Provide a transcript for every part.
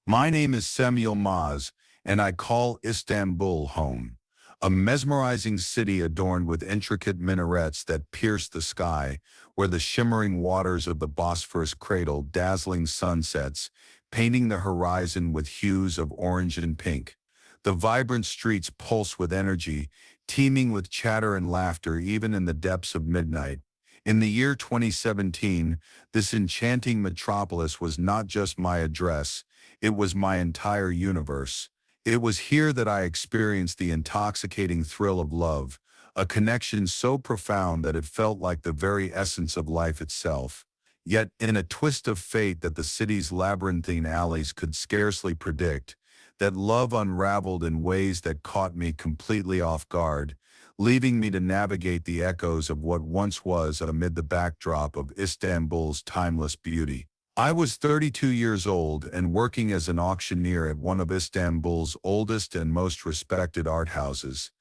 My name is Samuel Maz, and I call Istanbul home. A mesmerizing city adorned with intricate minarets that pierce the sky, where the shimmering waters of the Bosphorus cradle dazzling sunsets, painting the horizon with hues of orange and pink. The vibrant streets pulse with energy, teeming with chatter and laughter even in the depths of midnight. In the year 2017, this enchanting metropolis was not just my address, it was my entire universe. It was here that I experienced the intoxicating thrill of love, a connection so profound that it felt like the very essence of life itself. Yet, in a twist of fate that the city's labyrinthine alleys could scarcely predict, that love unraveled in ways that caught me completely off guard, leaving me to navigate the echoes of what once was amid the backdrop of Istanbul's timeless beauty. I was 32 years old and working as an auctioneer at one of Istanbul's oldest and most respected art houses.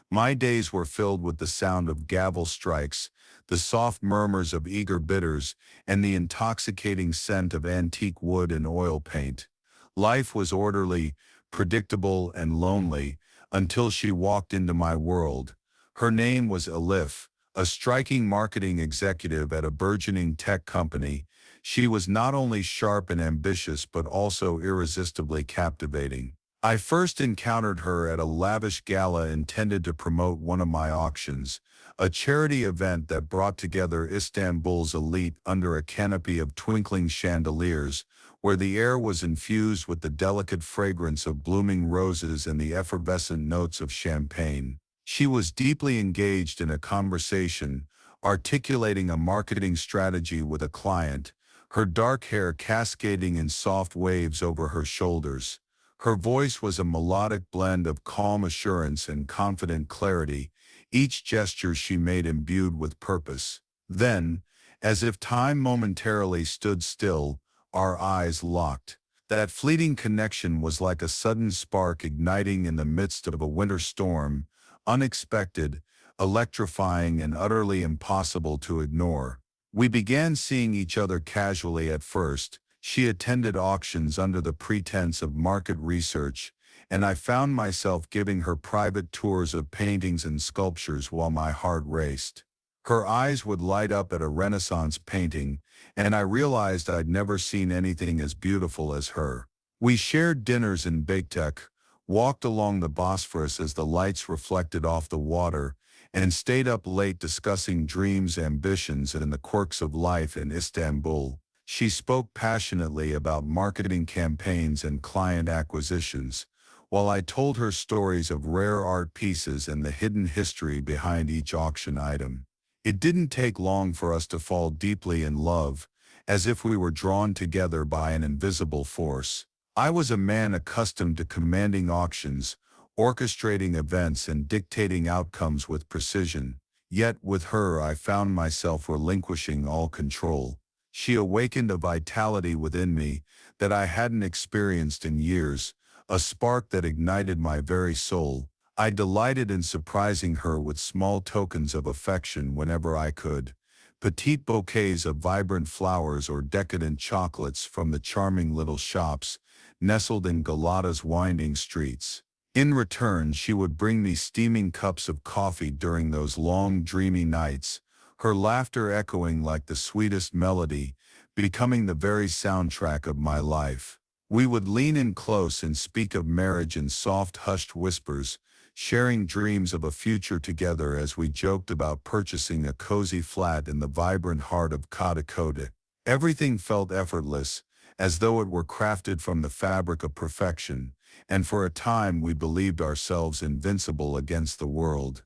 My days were filled with the sound of gavel strikes, the soft murmurs of eager bidders, and the intoxicating scent of antique wood and oil paint. Life was orderly, predictable, and lonely until she walked into my world. Her name was Elif, a striking marketing executive at a burgeoning tech company. She was not only sharp and ambitious but also irresistibly captivating. I first encountered her at a lavish gala intended to promote one of my auctions, a charity event that brought together Istanbul's elite under a canopy of twinkling chandeliers, where the air was infused with the delicate fragrance of blooming roses and the effervescent notes of champagne. She was deeply engaged in a conversation, articulating a marketing strategy with a client, her dark hair cascading in soft waves over her shoulders. Her voice was a melodic blend of calm assurance and confident clarity, each gesture she made imbued with purpose. Then, as if time momentarily stood still, our eyes locked. That fleeting connection was like a sudden spark igniting in the midst of a winter storm, unexpected, electrifying, and utterly impossible to ignore. We began seeing each other casually at first. She attended auctions under the pretense of market research, and I found myself giving her private tours of paintings and sculptures while my heart raced. Her eyes would light up at a Renaissance painting, and I realized I'd never seen anything as beautiful as her. We shared dinners in Beytek, walked along the Bosphorus as the lights reflected off the water, and stayed up late discussing dreams, ambitions, and the quirks of life in Istanbul. She spoke passionately about marketing campaigns and client acquisitions, while I told her stories of rare art pieces and the hidden history behind each auction item. It didn't take long for us to fall deeply in love, as if we were drawn together by an invisible force. I was a man accustomed to commanding auctions, orchestrating events, and dictating outcomes with precision. Yet with her I found myself relinquishing all control. She awakened a vitality within me that I hadn't experienced in years, a spark that ignited my very soul. I delighted in surprising her with small tokens of affection whenever I could, petite bouquets of vibrant flowers or decadent chocolates from the charming little shops nestled in Galata's winding streets. In return, she would bring me steaming cups of coffee during those long, dreamy nights, her laughter echoing like the sweetest melody, becoming the very soundtrack of my life. We would lean in close and speak of marriage in soft, hushed whispers, sharing dreams of a future together as we joked about purchasing a cozy flat in the vibrant heart of Kadıköy. Everything felt effortless, as though it were crafted from the fabric of perfection, and for a time we believed ourselves invincible against the world.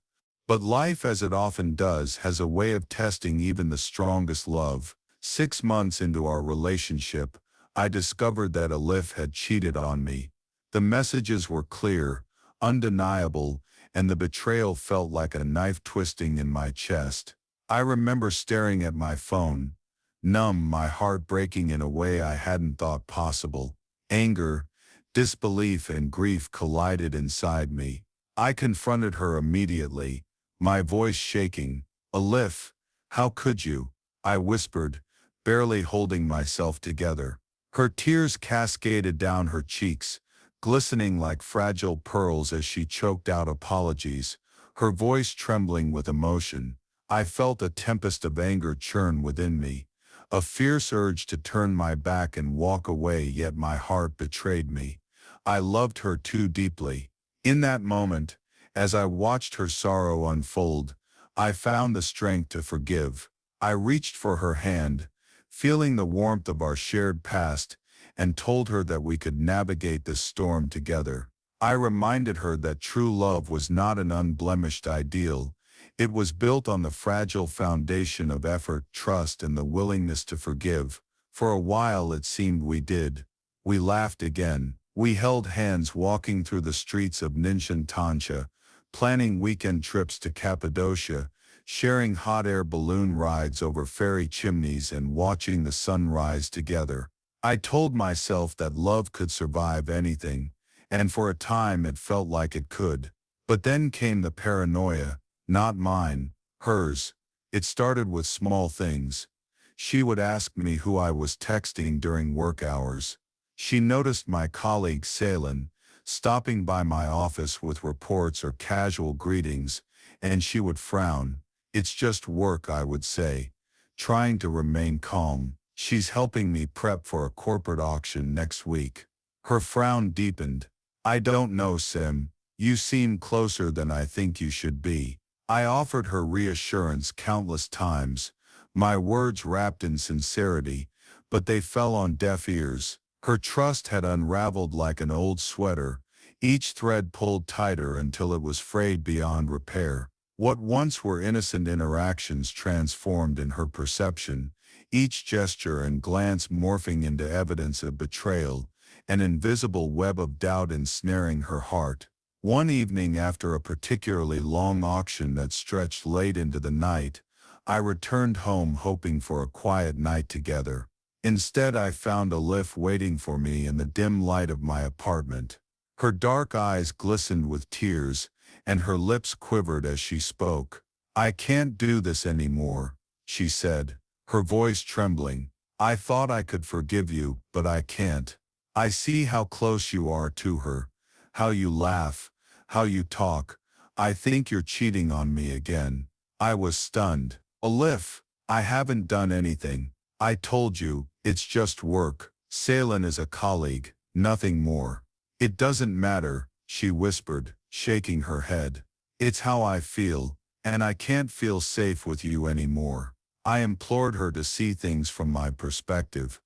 But life, as it often does, has a way of testing even the strongest love. 6 months into our relationship, I discovered that Elif had cheated on me. The messages were clear, undeniable, and the betrayal felt like a knife twisting in my chest. I remember staring at my phone, numb, my heart breaking in a way I hadn't thought possible. Anger, disbelief, and grief collided inside me. I confronted her immediately, my voice shaking. "Elif, how could you?" I whispered, barely holding myself together. Her tears cascaded down her cheeks, glistening like fragile pearls as she choked out apologies, her voice trembling with emotion. I felt a tempest of anger churn within me, a fierce urge to turn my back and walk away, yet my heart betrayed me. I loved her too deeply. In that moment, as I watched her sorrow unfold, I found the strength to forgive. I reached for her hand, feeling the warmth of our shared past, and told her that we could navigate this storm together. I reminded her that true love was not an unblemished ideal. It was built on the fragile foundation of effort, trust, and the willingness to forgive. For a while it seemed we did. We laughed again. We held hands walking through the streets of Ninshan Tansha, planning weekend trips to Cappadocia, sharing hot air balloon rides over fairy chimneys and watching the sun rise together. I told myself that love could survive anything, and for a time it felt like it could. But then came the paranoia, not mine, hers. It started with small things. She would ask me who I was texting during work hours. She noticed my colleague Salen, stopping by my office with reports or casual greetings, and she would frown. "It's just work," I would say, trying to remain calm. "She's helping me prep for a corporate auction next week." Her frown deepened. "I don't know, Sim. You seem closer than I think you should be." I offered her reassurance countless times, my words wrapped in sincerity, but they fell on deaf ears. Her trust had unraveled like an old sweater, each thread pulled tighter until it was frayed beyond repair. What once were innocent interactions transformed in her perception, each gesture and glance morphing into evidence of betrayal, an invisible web of doubt ensnaring her heart. One evening, after a particularly long auction that stretched late into the night, I returned home hoping for a quiet night together. Instead, I found Elif waiting for me in the dim light of my apartment. Her dark eyes glistened with tears, and her lips quivered as she spoke. "I can't do this anymore," she said, her voice trembling. "I thought I could forgive you, but I can't. I see how close you are to her, how you laugh, how you talk. I think you're cheating on me again." I was stunned. "Elif, I haven't done anything. I told you, it's just work. Salen is a colleague, nothing more." "It doesn't matter," she whispered, shaking her head. "It's how I feel, and I can't feel safe with you anymore." I implored her to see things from my perspective,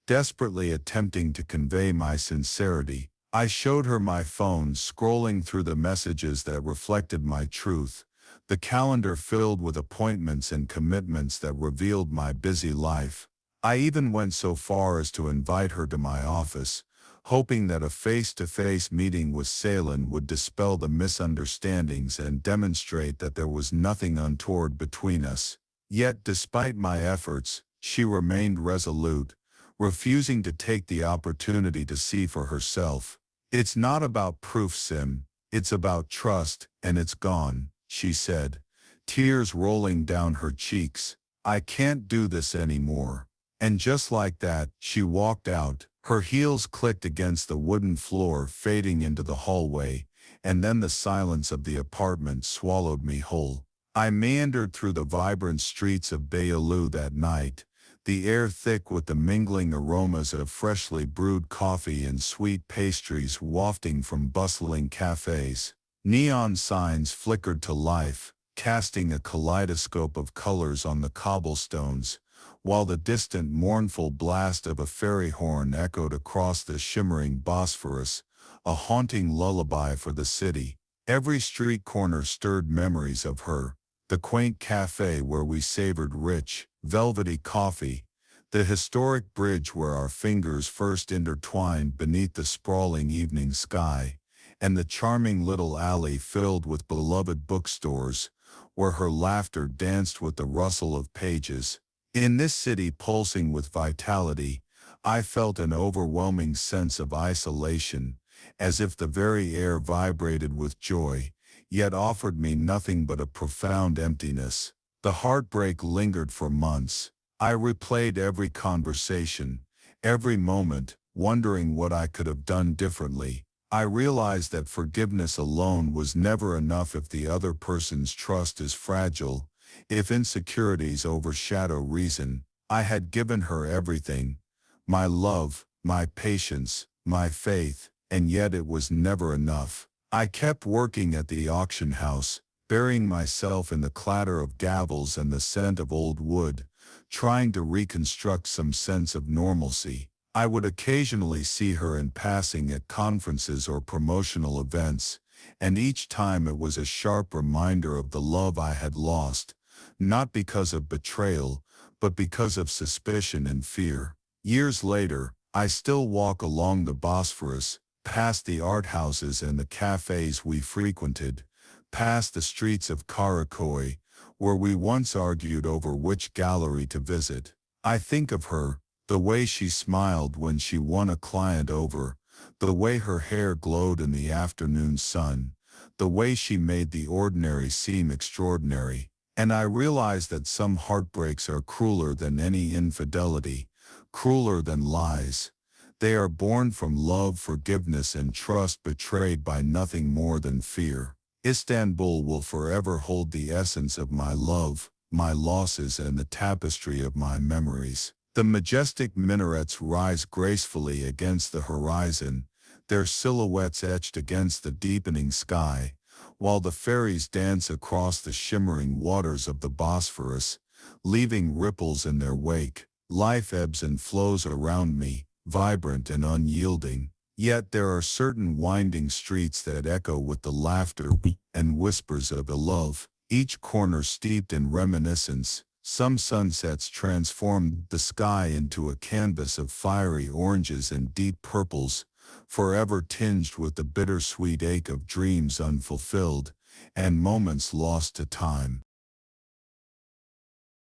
desperately attempting to convey my sincerity. I showed her my phone, scrolling through the messages that reflected my truth, the calendar filled with appointments and commitments that revealed my busy life. I even went so far as to invite her to my office, hoping that a face-to-face meeting with Salen would dispel the misunderstandings and demonstrate that there was nothing untoward between us. Yet, despite my efforts, she remained resolute, refusing to take the opportunity to see for herself. "It's not about proof, Sim. It's about trust, and it's gone," she said, tears rolling down her cheeks. "I can't do this anymore." And just like that, she walked out. Her heels clicked against the wooden floor, fading into the hallway, and then the silence of the apartment swallowed me whole. I meandered through the vibrant streets of Beyoğlu that night, the air thick with the mingling aromas of freshly brewed coffee and sweet pastries wafting from bustling cafes. Neon signs flickered to life, casting a kaleidoscope of colors on the cobblestones, while the distant mournful blast of a ferry horn echoed across the shimmering Bosphorus, a haunting lullaby for the city. Every street corner stirred memories of her: the quaint cafe where we savored rich, velvety coffee, the historic bridge where our fingers first intertwined beneath the sprawling evening sky, and the charming little alley filled with beloved bookstores, where her laughter danced with the rustle of pages. In this city pulsing with vitality, I felt an overwhelming sense of isolation, as if the very air vibrated with joy, yet offered me nothing but a profound emptiness. The heartbreak lingered for months. I replayed every conversation, Every moment, wondering what I could have done differently. I realized that forgiveness alone was never enough if the other person's trust is fragile, if insecurities overshadow reason. I had given her everything, my love, my patience, my faith, and yet it was never enough. I kept working at the auction house, burying myself in the clatter of gavels and the scent of old wood, trying to reconstruct some sense of normalcy. I would occasionally see her in passing at conferences or promotional events, and each time it was a sharp reminder of the love I had lost, not because of betrayal, but because of suspicion and fear. Years later, I still walk along the Bosphorus, past the art houses and the cafes we frequented, past the streets of Karakoy, where we once argued over which gallery to visit. I think of her, the way she smiled when she won a client over, the way her hair glowed in the afternoon sun, the way she made the ordinary seem extraordinary. And I realize that some heartbreaks are crueler than any infidelity, crueler than lies. They are born from love, forgiveness, and trust betrayed by nothing more than fear. Istanbul will forever hold the essence of my love, my losses, and the tapestry of my memories. The majestic minarets rise gracefully against the horizon, their silhouettes etched against the deepening sky, while the ferries dance across the shimmering waters of the Bosphorus, leaving ripples in their wake. Life ebbs and flows around me, vibrant and unyielding. Yet there are certain winding streets that echo with the laughter and whispers of a love, each corner steeped in reminiscence. Some sunsets transform the sky into a canvas of fiery oranges and deep purples, forever tinged with the bittersweet ache of dreams unfulfilled and moments lost to time.